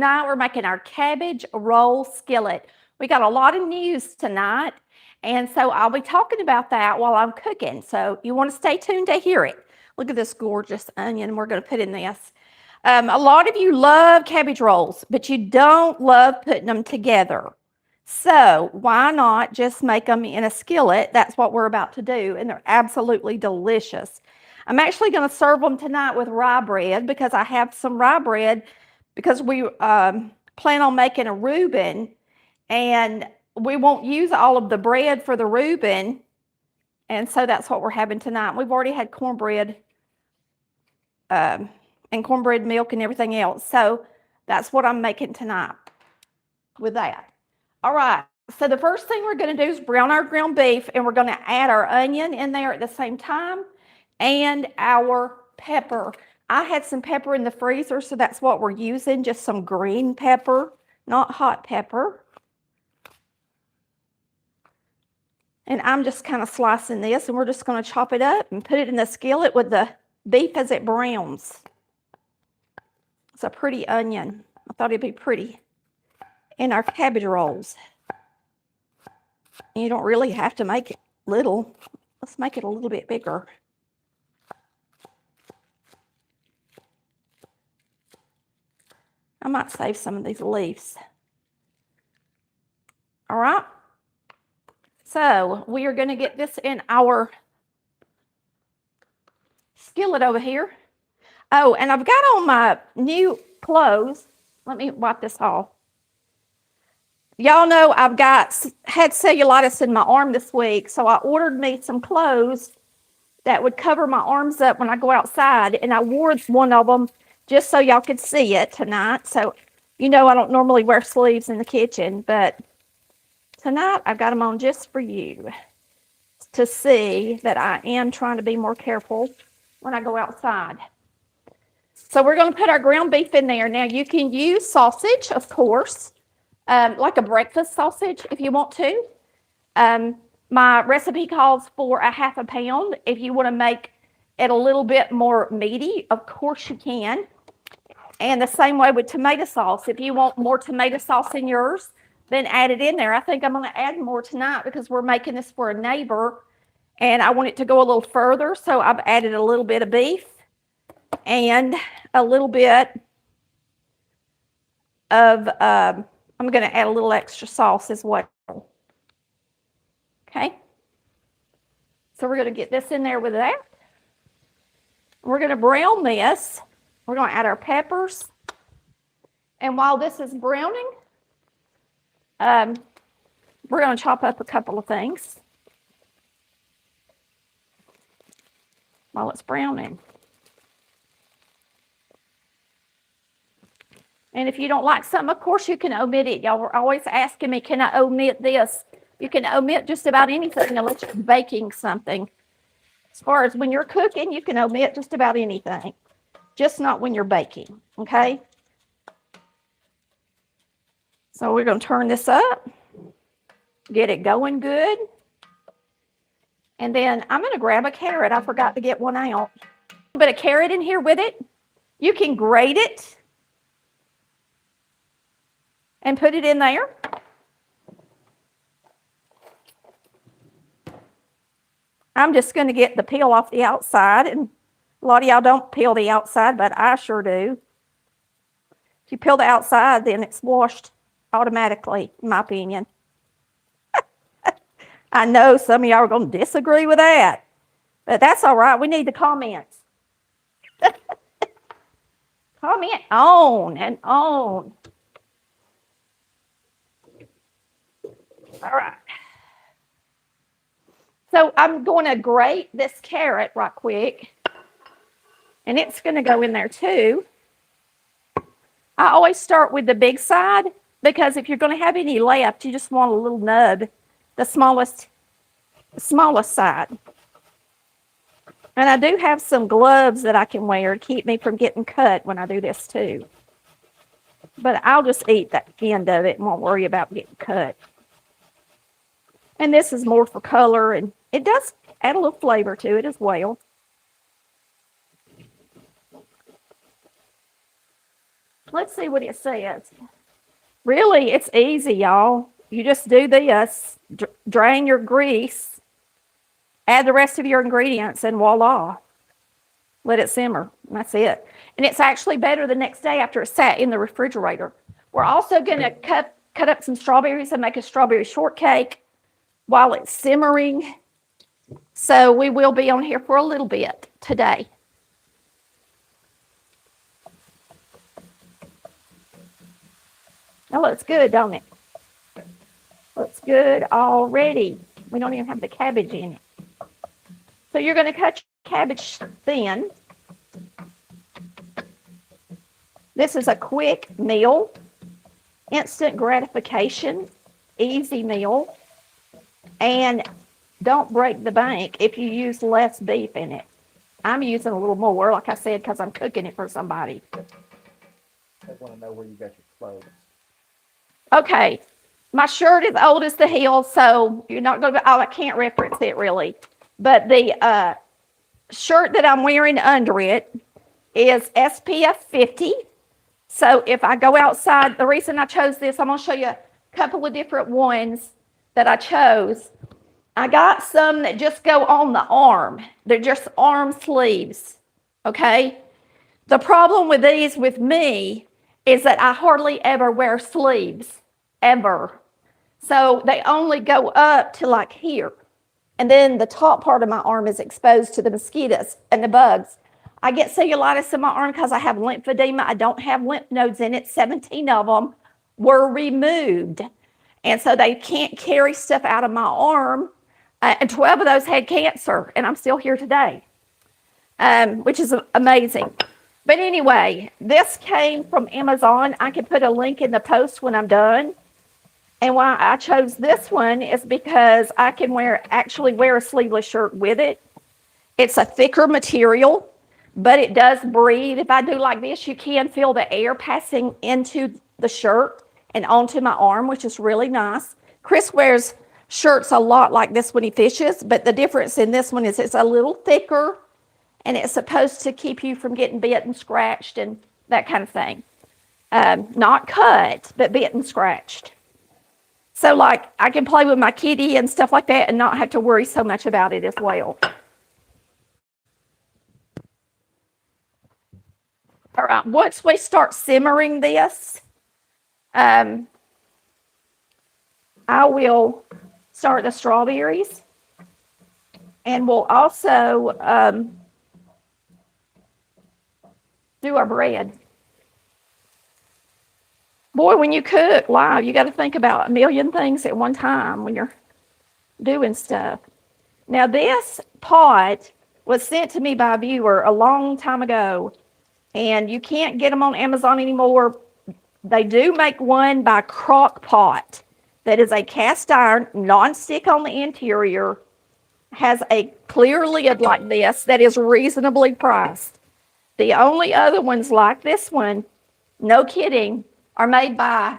Tonight we're making our cabbage roll skillet. We got a lot of news tonight, and so I'll be talking about that while I'm cooking. So you want to stay tuned to hear it. Look at this gorgeous onion we're going to put in this. A lot of you love cabbage rolls, but you don't love putting them together. So why not just make them in a skillet? That's what we're about to do, and they're absolutely delicious. I'm actually going to serve them tonight with rye bread because I have some rye bread because we plan on making a Reuben, and we won't use all of the bread for the Reuben, and so that's what we're having tonight. We've already had cornbread and cornbread milk and everything else, so that's what I'm making tonight with that. All right, so the first thing we're going to do is brown our ground beef, and we're going to add our onion in there at the same time and our pepper. I had some pepper in the freezer, so that's what we're using, just some green pepper, not hot pepper. And I'm just kind of slicing this, and we're just going to chop it up and put it in the skillet with the beef as it browns. It's a pretty onion. I thought it'd be pretty in our cabbage rolls. And you don't really have to make it little. Let's make it a little bit bigger. I might save some of these leaves. All right. So we are going to get this in our skillet over here. Oh, and I've got on my new clothes. Let me wipe this off. Y'all know I've had cellulitis in my arm this week, so I ordered me some clothes that would cover my arms up when I go outside, and I wore one of them just so y'all could see it tonight. So, you know, I don't normally wear sleeves in the kitchen, but tonight I've got them on just for you to see that I am trying to be more careful when I go outside. So we're going to put our ground beef in there. Now, you can use sausage, of course, like a breakfast sausage if you want to. My recipe calls for a ½ pound. If you want to make it a little bit more meaty, of course you can. And the same way with tomato sauce. If you want more tomato sauce in yours, then add it in there. I think I'm going to add more tonight because we're making this for a neighbor, and I want it to go a little further. So I've added a little bit of beef and a little bit of, I'm going to add a little extra sauce as well. Okay. So we're going to get this in there with that. We're going to brown this. We're going to add our peppers. And while this is browning, we're going to chop up a couple of things while it's browning. And if you don't like something, of course you can omit it. Y'all were always asking me, can I omit this? You can omit just about anything unless you're baking something. As far as when you're cooking, you can omit just about anything. Just not when you're baking, okay? So we're going to turn this up, get it going good. And then I'm going to grab a carrot. I forgot to get one out. But a carrot in here with it. You can grate it and put it in there. I'm just going to get the peel off the outside, and a lot of y'all don't peel the outside, but I sure do. If you peel the outside, then it's washed automatically, in my opinion. I know some of y'all are going to disagree with that, but that's all right. We need the comments. Comment on and on. All right. So I'm going to grate this carrot right quick, and it's going to go in there too. I always start with the big side because if you're going to have any left, you just want a little nub, the smallest side. And I do have some gloves that I can wear to keep me from getting cut when I do this too. But I'll just eat that end of it and won't worry about getting cut. And this is more for color, and it does add a little flavor to it as well. Let's see what it says. Really, it's easy, y'all. You just do this, drain your grease, add the rest of your ingredients, and voila. Let it simmer. That's it. And it's actually better the next day after it's sat in the refrigerator. We're also going to cut up some strawberries and make a strawberry shortcake while it's simmering. So we will be on here for a little bit today. That looks good, don't it? Looks good already. We don't even have the cabbage in it. So you're going to cut your cabbage thin. This is a quick meal, instant gratification, easy meal, and don't break the bank if you use less beef in it. I'm using a little more, like I said, because I'm cooking it for somebody. I want to know where you got your clothes. Okay, my shirt is old as the hill, so you're not going to, I can't reference it really. But the shirt that I'm wearing under it is SPF 50. So if I go outside, the reason I chose this, I'm going to show you a couple of different ones that I chose. I got some that just go on the arm. They're just arm sleeves, okay? The problem with these with me is that I hardly ever wear sleeves, ever. So they only go up to like here. And then the top part of my arm is exposed to the mosquitoes and the bugs. I get cellulitis in my arm because I have lymphedema. I don't have lymph nodes in it. 17 of them were removed. And so they can't carry stuff out of my arm. And 12 of those had cancer. And I'm still here today, which is amazing. But anyway, this came from Amazon. I can put a link in the post when I'm done. And why I chose this one is because I can actually wear a sleeveless shirt with it. It's a thicker material, but it does breathe. If I do like this, you can feel the air passing into the shirt and onto my arm, which is really nice. Chris wears shirts a lot like this when he fishes, but the difference in this one is it's a little thicker, and it's supposed to keep you from getting bit and scratched and that kind of thing. Not cut, but bit and scratched. So like I can play with my kitty and stuff like that and not have to worry so much about it as well. All right, once we start simmering this, I will start the strawberries. And we'll also do our bread. Boy, when you cook live, you got to think about a million things at one time when you're doing stuff. Now, this pot was sent to me by a viewer a long time ago, and you can't get them on Amazon anymore. They do make one by Crock Pot that is a cast iron, non-stick on the interior, has a clear lid like this that is reasonably priced. The only other ones like this one, no kidding, are made by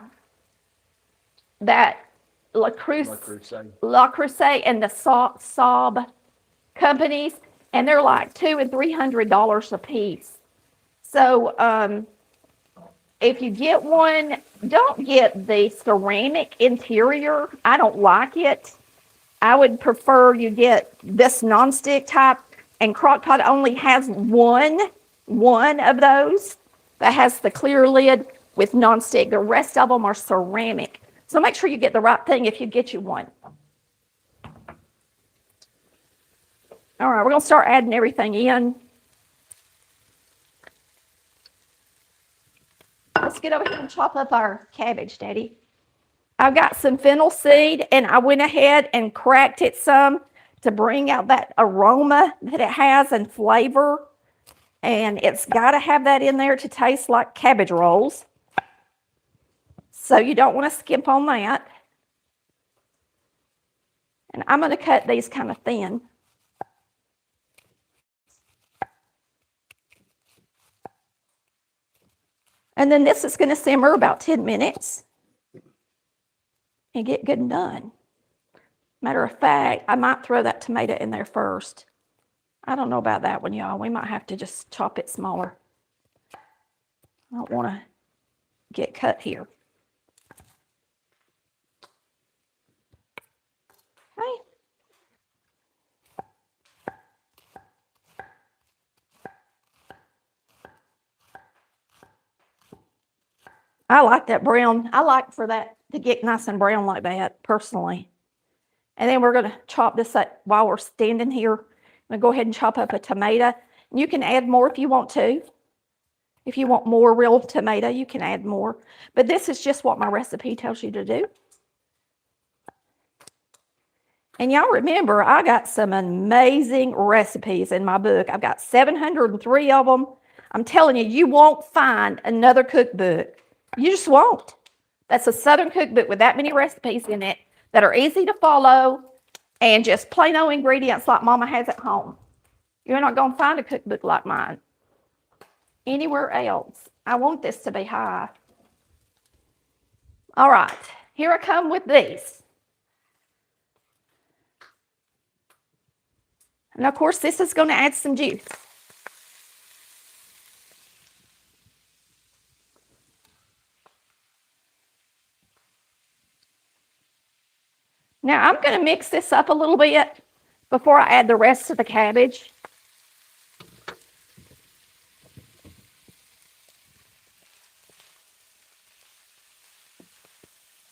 that La Crusade and the Saab companies, and they're like $200 and $300 a piece. So if you get one, don't get the ceramic interior. I don't like it. I would prefer you get this nonstick type, and Crock-Pot only has one of those that has the clear lid with nonstick. The rest of them are ceramic. So make sure you get the right thing if you get you one. All right, we're going to start adding everything in. Let's get over here and chop up our cabbage, Daddy. I've got some fennel seed, and I went ahead and cracked it some to bring out that aroma that it has and flavor. And it's got to have that in there to taste like cabbage rolls. So you don't want to skimp on that. And I'm going to cut these kind of thin. And then this is going to simmer about 10 minutes and get good and done. Matter of fact, I might throw that tomato in there first. I don't know about that one, y'all. We might have to just chop it smaller. I don't want to get cut here. Okay. I like that brown. I like for that to get nice and brown like that, personally. And then we're going to chop this up while we're standing here. I'm going to go ahead and chop up a tomato. You can add more if you want to. If you want more real tomato, you can add more. But this is just what my recipe tells you to do. And y'all remember, I got some amazing recipes in my book. I've got 703 of them. I'm telling you, you won't find another cookbook. You just won't. That's a Southern cookbook with that many recipes in it that are easy to follow and just plain old ingredients like Mama has at home. You're not going to find a cookbook like mine anywhere else. I want this to be high. All right, here I come with these. And of course, this is going to add some juice. Now, I'm going to mix this up a little bit before I add the rest of the cabbage.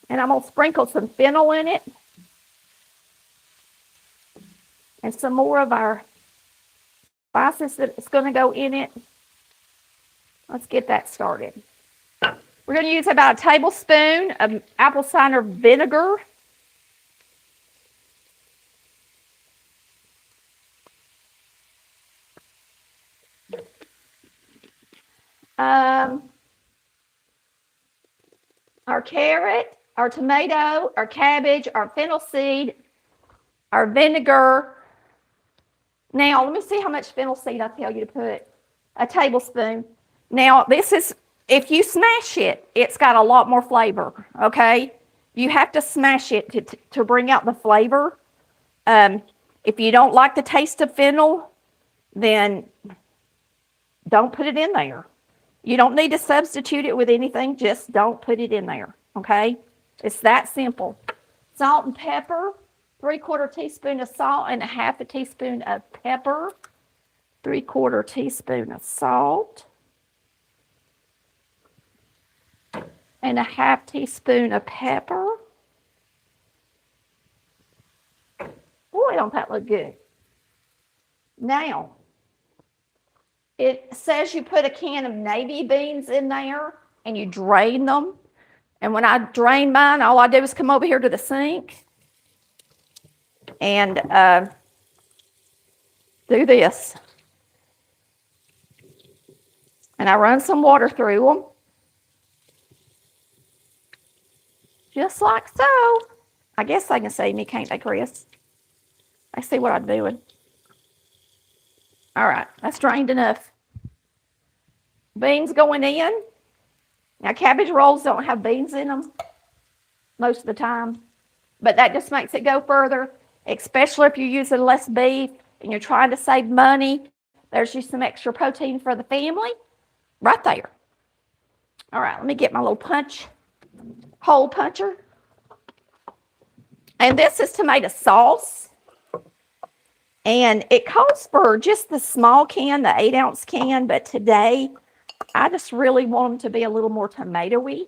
And I'm going to sprinkle some fennel in it. And some more of our spices that's going to go in it. Let's get that started. We're going to use about a tablespoon of apple cider vinegar. Our carrot, our tomato, our cabbage, our fennel seed, our vinegar. Now, let me see how much fennel seed I tell you to put. A tablespoon. Now, this is, if you smash it, it's got a lot more flavor, okay? You have to smash it to bring out the flavor. If you don't like the taste of fennel, then don't put it in there. You don't need to substitute it with anything. Just don't put it in there, okay? It's that simple. Salt and pepper, 3/4 teaspoon of salt and 1/2 teaspoon of pepper. 3/4 teaspoon of salt. And 1/2 teaspoon of pepper. Boy, don't that look good. Now, it says you put a can of navy beans in there and you drain them. And when I drain mine, all I do is come over here to the sink and do this. And I run some water through them. Just like so. I guess they can see me, can't they, Chris? They see what I'm doing. All right, that's drained enough. Beans going in. Now, cabbage rolls don't have beans in them most of the time, but that just makes it go further, especially if you're using less beef and you're trying to save money. There's just some extra protein for the family right there. All right, let me get my little hole puncher. And this is tomato sauce. And it calls for just the small can, the 8-ounce can, but today I just really want them to be a little more tomatoey.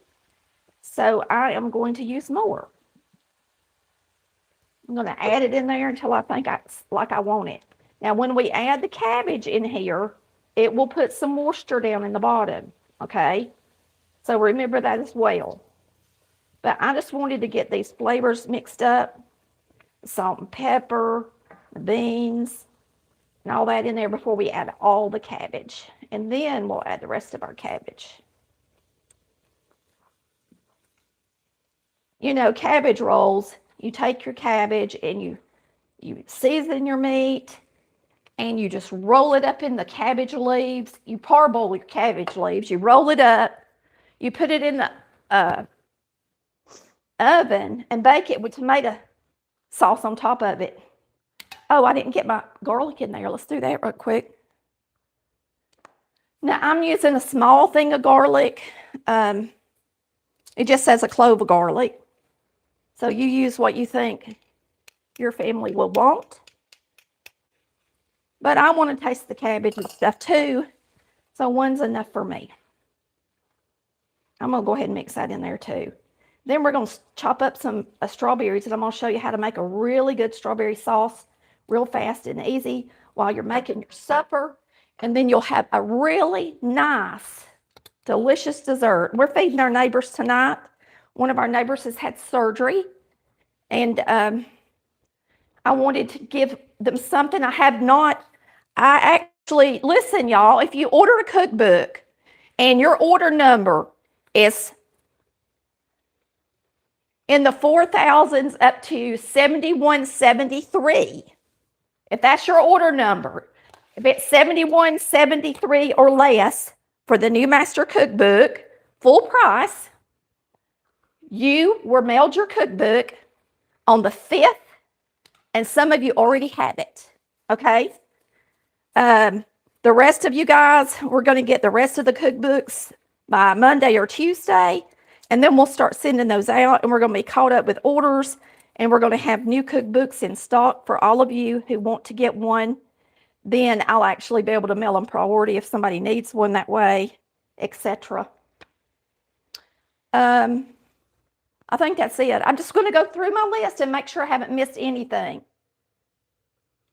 So I am going to use more. I'm going to add it in there until I think I want it. Now, when we add the cabbage in here, it will put some moisture down in the bottom, okay? So remember that as well. But I just wanted to get these flavors mixed up. Salt and pepper, the beans, and all that in there before we add all the cabbage. And then we'll add the rest of our cabbage. You know, cabbage rolls, you take your cabbage and you season your meat and you just roll it up in the cabbage leaves. You parboil your cabbage leaves, you roll it up, you put it in the oven and bake it with tomato sauce on top of it. Oh, I didn't get my garlic in there. Let's do that real quick. Now, I'm using a small thing of garlic. It just says a clove of garlic. So you use what you think your family will want. But I want to taste the cabbage and stuff too. So one's enough for me. I'm going to go ahead and mix that in there too. Then we're going to chop up some strawberries, and I'm going to show you how to make a really good strawberry sauce real fast and easy while you're making your supper. And then you'll have a really nice, delicious dessert. We're feeding our neighbors tonight. One of our neighbors has had surgery, and I wanted to give them something. I actually, listen, y'all, if you order a cookbook and your order number is in the 4,000s up to 7173, if that's your order number, if it's 7173 or less for the new Master Cookbook, full price, you were mailed your cookbook on the 5th, and some of you already have it, okay? The rest of you guys, we're going to get the rest of the cookbooks by Monday or Tuesday, and then we'll start sending those out, and we're going to be caught up with orders, and we're going to have new cookbooks in stock for all of you who want to get one. Then I'll actually be able to mail them priority if somebody needs one that way, etc. I think that's it. I'm just going to go through my list and make sure I haven't missed anything.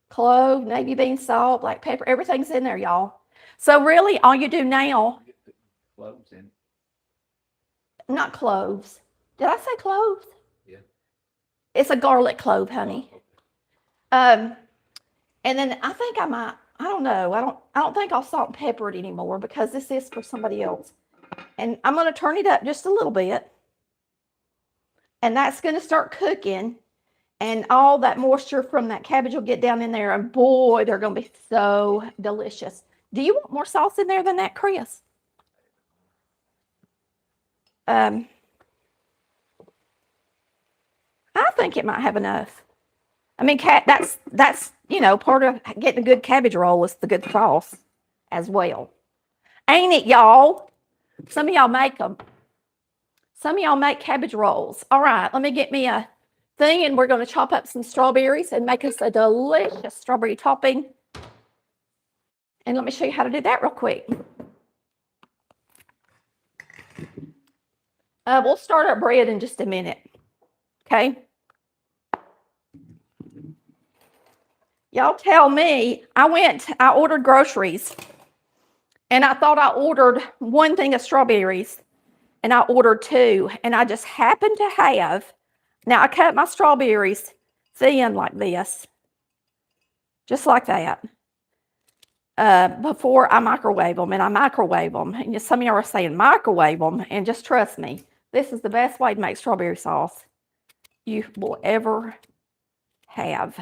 Clove, navy bean salt, black pepper, everything's in there, y'all. So really, all you do now... Cloves in. Not cloves. Did I say cloves? Yeah. It's a garlic clove, honey. And then I think I don't know. I don't think I'll salt and pepper it anymore because this is for somebody else. And I'm going to turn it up just a little bit. And that's going to start cooking. And all that moisture from that cabbage will get down in there. And boy, they're going to be so delicious. Do you want more sauce in there than that, Chris? I think it might have enough. I mean, that's you know, part of getting a good cabbage roll is the good sauce as well. Ain't it, y'all? Some of y'all make them. Some of y'all make cabbage rolls. All right, let me get me a thing, and we're going to chop up some strawberries and make us a delicious strawberry topping. And let me show you how to do that real quick. We'll start our bread in just a minute, okay? Y'all tell me, I ordered groceries, and I thought I ordered one thing of strawberries, and I ordered two, and I just happened to have, now I cut my strawberries thin like this, just like that, before I microwave them, and I microwave them. And some of y'all are saying microwave them, and just trust me, this is the best way to make strawberry sauce you will ever have.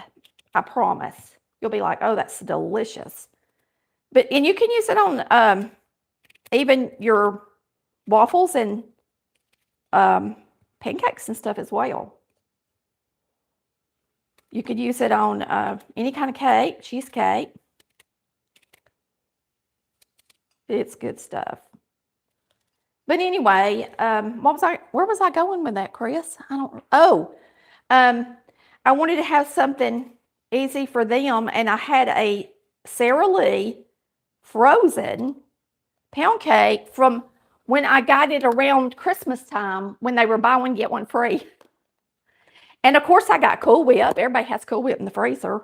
I promise. You'll be like, oh, that's delicious. And you can use it on even your waffles and pancakes and stuff as well. You could use it on any kind of cake, cheesecake. It's good stuff. But anyway, where was I going with that, Chris? I wanted to have something easy for them, and I had a Sara Lee frozen pound cake from when I got it around Christmas time when they were buy one, get one free. And of course I got Cool Whip. Everybody has Cool Whip in the freezer.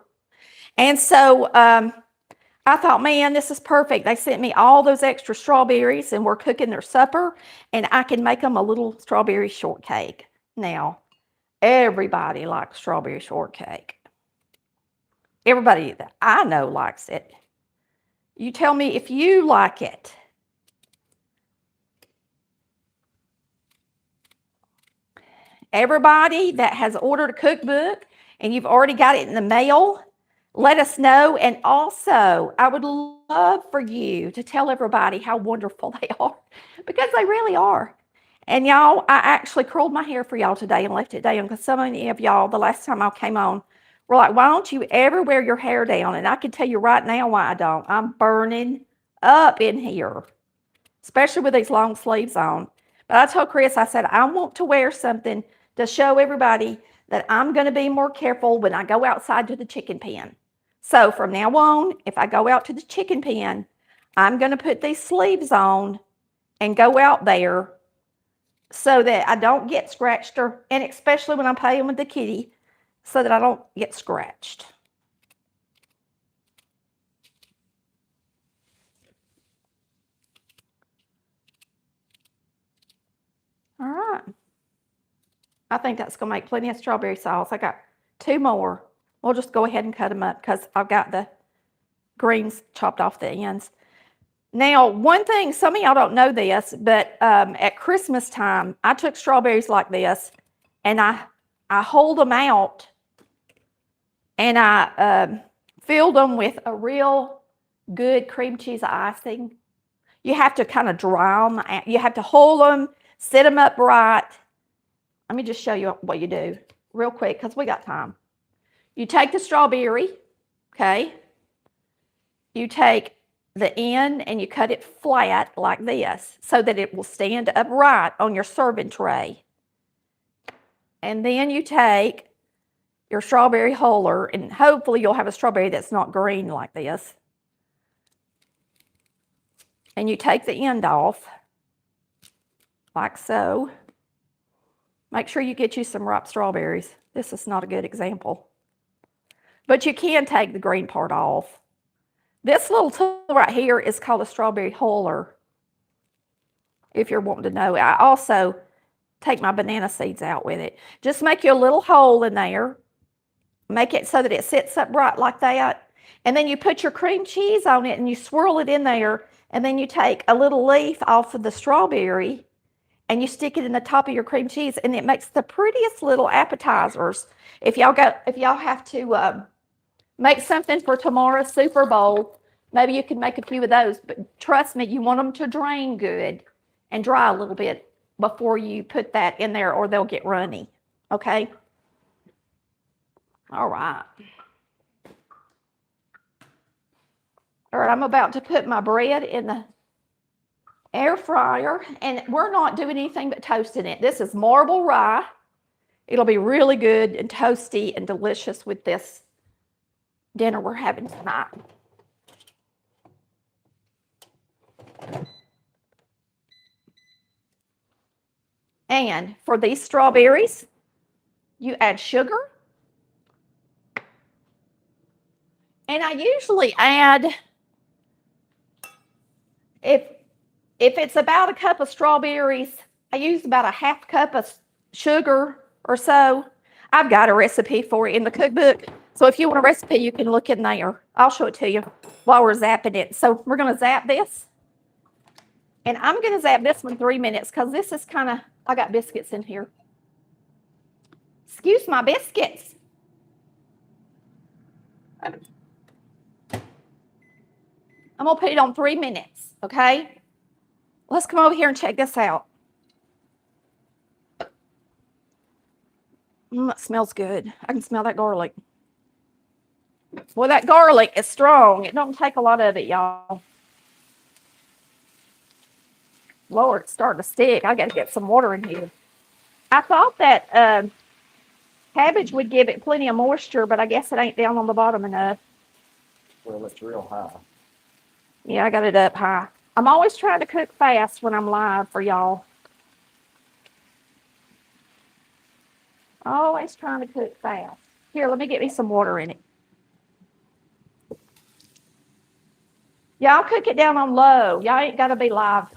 And so I thought, man, this is perfect. They sent me all those extra strawberries, and we're cooking their supper, and I can make them a little strawberry shortcake. Now, everybody likes strawberry shortcake. Everybody that I know likes it. You tell me if you like it. Everybody that has ordered a cookbook and you've already got it in the mail, let us know. And also, I would love for you to tell everybody how wonderful they are, because they really are. And y'all, I actually curled my hair for y'all today and left it down, because so many of y'all, the last time I came on, were like, why don't you ever wear your hair down? And I can tell you right now why I don't. I'm burning up in here, especially with these long sleeves on. But I told Chris, I said, I want to wear something to show everybody that I'm going to be more careful when I go outside to the chicken pen. So from now on, if I go out to the chicken pen, I'm going to put these sleeves on and go out there so that I don't get scratched, and especially when I'm playing with the kitty, so that I don't get scratched. All right. I think that's going to make plenty of strawberry sauce. I got 2 more. We'll just go ahead and cut them up because I've got the greens chopped off the ends. Now, one thing, some of y'all don't know this, but at Christmas time, I took strawberries like this, and I holed them out, and I filled them with a real good cream cheese icing. You have to kind of dry them. You have to hold them, set them up right. Let me just show you what you do real quick because we got time. You take the strawberry, okay? You take the end and you cut it flat like this so that it will stand upright on your serving tray. And then you take your strawberry huller, and hopefully you'll have a strawberry that's not green like this. And you take the end off like so. Make sure you get you some ripe strawberries. This is not a good example. But you can take the green part off. This little tool right here is called a strawberry huller, if you're wanting to know. I also take my banana seeds out with it. Just make you a little hole in there. Make it so that it sits upright like that. And then you put your cream cheese on it and you swirl it in there. And then you take a little leaf off of the strawberry and you stick it in the top of your cream cheese, and it makes the prettiest little appetizers. If y'all have to make something for tomorrow's Super Bowl, maybe you can make a few of those. But trust me, you want them to drain good and dry a little bit before you put that in there, or they'll get runny. Okay? All right. All right, I'm about to put my bread in the air fryer, and we're not doing anything but toasting it. This is marble rye. It'll be really good and toasty and delicious with this dinner we're having tonight. And for these strawberries, you add sugar. And I usually add, if it's about a cup of strawberries, I use about a half cup of sugar or so. I've got a recipe for it in the cookbook. So if you want a recipe, you can look in there. I'll show it to you while we're zapping it. So we're going to zap this. And I'm going to zap this one 3 minutes because this is kind of, I got biscuits in here. Excuse my biscuits. I'm going to put it on 3 minutes, okay? Let's come over here and check this out. That smells good. I can smell that garlic. Well, that garlic is strong. It don't take a lot of it, y'all. Lord, it's starting to stick. I got to get some water in here. I thought that cabbage would give it plenty of moisture, but I guess it ain't down on the bottom enough. Well, it's real high. Yeah, I got it up high. I'm always trying to cook fast when I'm live for y'all. Always trying to cook fast. Here, let me get me some water in it. Y'all cook it down on low. Y'all ain't got to be live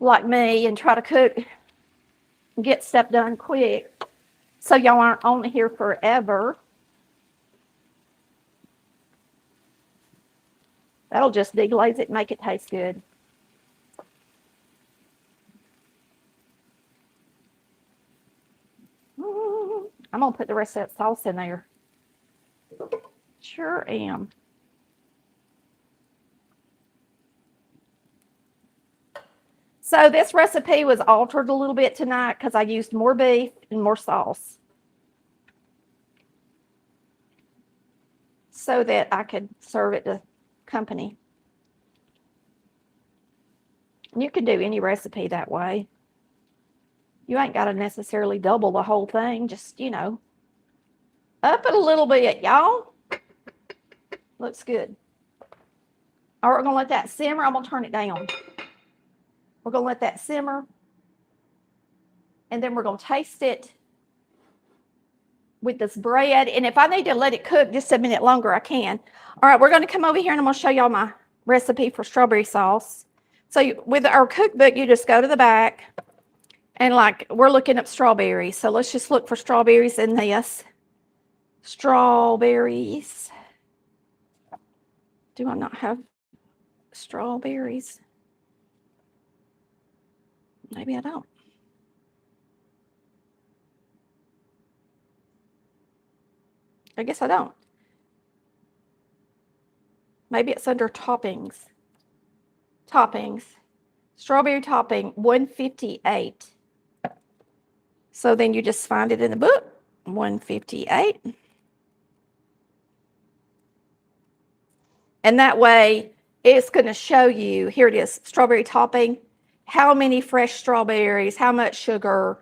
like me and try to cook and get stuff done quick. So y'all aren't on here forever. That'll just deglaze it and make it taste good. I'm going to put the rest of that sauce in there. Sure am. So this recipe was altered a little bit tonight because I used more beef and more sauce, so that I could serve it to company. You can do any recipe that way. You ain't got to necessarily double the whole thing. Just, you know, up it a little bit, y'all. Looks good. All right, we're going to let that simmer. I'm going to turn it down. We're going to let that simmer. And then we're going to taste it with this bread. And if I need to let it cook just a minute longer, I can. All right, we're going to come over here and I'm going to show y'all my recipe for strawberry sauce. So with our cookbook, you just go to the back and like we're looking up strawberries. So let's just look for strawberries in this. Strawberries. Do I not have strawberries? Maybe I don't. I guess I don't. Maybe it's under toppings. Toppings. Strawberry topping, 158. So then you just find it in the book, 158. And that way it's going to show you, here it is, strawberry topping, how many fresh strawberries, how much sugar,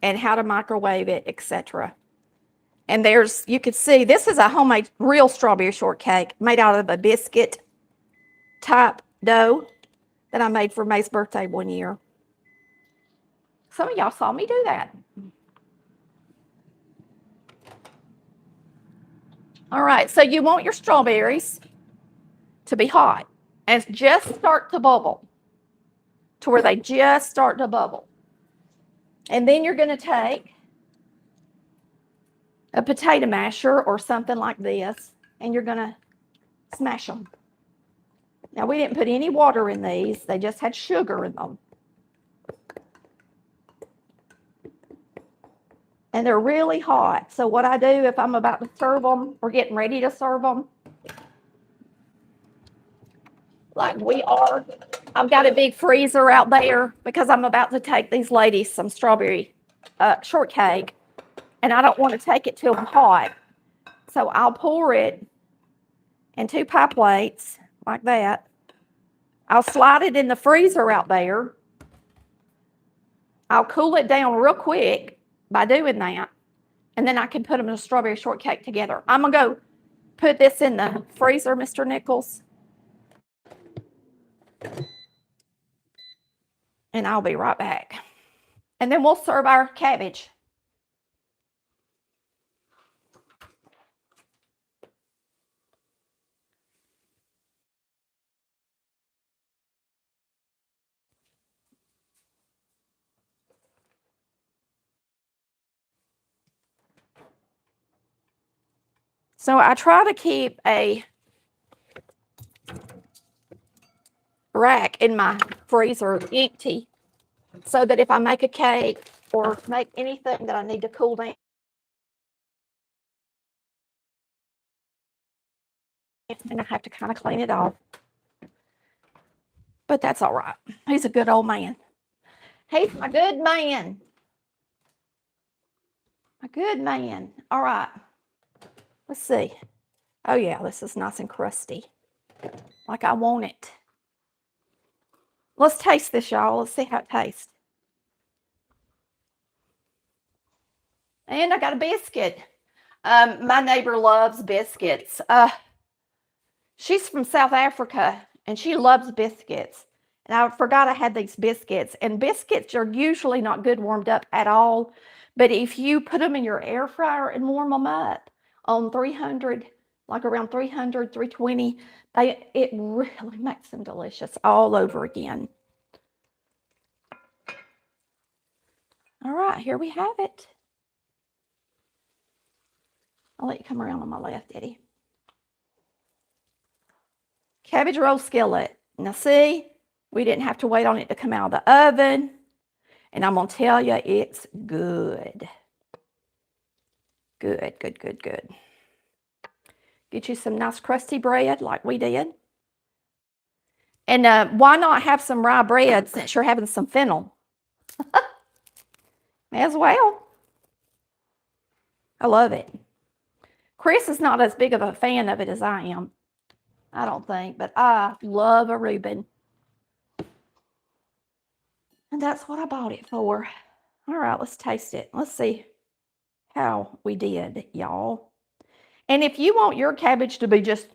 and how to microwave it, etc. And there's, you can see, this is a homemade real strawberry shortcake made out of a biscuit type dough that I made for May's birthday one year. Some of y'all saw me do that. All right, so you want your strawberries to be hot and just start to bubble to where they just start to bubble. And then you're going to take a potato masher or something like this, and you're going to smash them. Now, we didn't put any water in these. They just had sugar in them. And they're really hot. So what I do if I'm about to serve them or getting ready to serve them, like we are, I've got a big freezer out there because I'm about to take these ladies some strawberry shortcake, and I don't want to take it till hot. So I'll pour it in 2 pie plates like that. I'll slide it in the freezer out there. I'll cool it down real quick by doing that. And then I can put them in a strawberry shortcake together. I'm going to go put this in the freezer, Mr. Nichols. And I'll be right back. And then we'll serve our cabbage. So I try to keep a rack in my freezer empty so that if I make a cake or make anything that I need to cool down, and I have to kind of clean it off. But that's all right. He's a good old man. He's my good man. A good man. All right. Let's see. Oh, yeah, this is nice and crusty, like I want it. Let's taste this, y'all. Let's see how it tastes. And I got a biscuit. My neighbor loves biscuits. She's from South Africa, and she loves biscuits. And I forgot I had these biscuits. And biscuits are usually not good warmed up at all. But if you put them in your air fryer and warm them up on 300, like around 300, 320, it really makes them delicious all over again. All right, here we have it. I'll let you come around on my left, Eddie. Cabbage roll skillet. Now see, we didn't have to wait on it to come out of the oven. And I'm going to tell you, it's good. Good, good, good, good. Get you some nice crusty bread like we did. And why not have some rye bread since you're having some fennel? As well. I love it. Chris is not as big of a fan of it as I am. I don't think, but I love a Reuben. And that's what I bought it for. All right, let's taste it. Let's see how we did, y'all. And if you want your cabbage to be just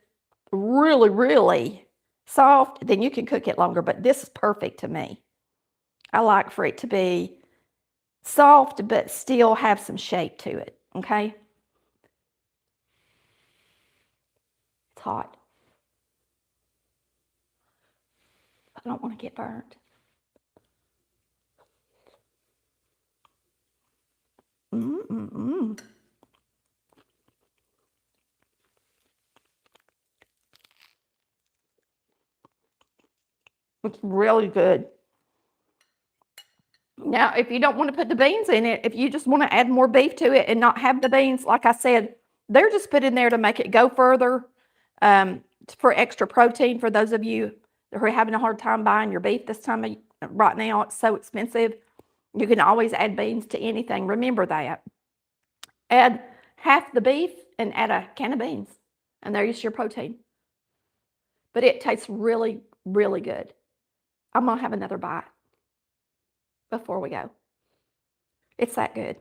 really, really soft, then you can cook it longer, but this is perfect to me. I like for it to be soft, but still have some shape to it, okay? It's hot. I don't want to get burnt. Mm-mm-mm. It's really good. Now, if you don't want to put the beans in it, if you just want to add more beef to it and not have the beans, like I said, they're just put in there to make it go further, for extra protein for those of you who are having a hard time buying your beef this time of, right now. It's so expensive. You can always add beans to anything. Remember that. Add half the beef and add a can of beans, and there's your protein. But it tastes really, really good. I'm going to have another bite before we go. It's that good.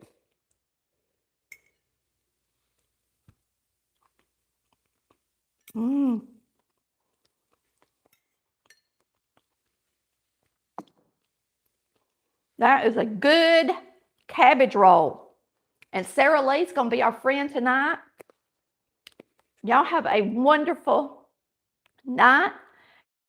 That is a good cabbage roll. And Sarah Lee's going to be our friend tonight. Y'all have a wonderful night.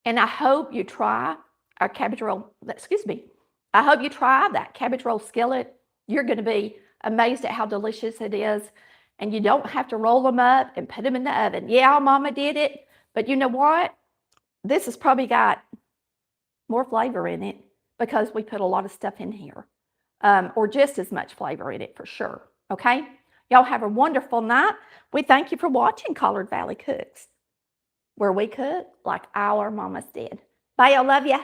And I hope you try our cabbage roll. Excuse me. I hope you try that cabbage roll skillet. You're going to be amazed at how delicious it is. And you don't have to roll them up and put them in the oven. Yeah, Mama did it. But you know what? This has probably got more flavor in it because we put a lot of stuff in here. Or just as much flavor in it for sure. Okay? Y'all have a wonderful night. We thank you for watching Collard Valley Cooks, where we cook like our mamas did. Bye, y'all. Love ya.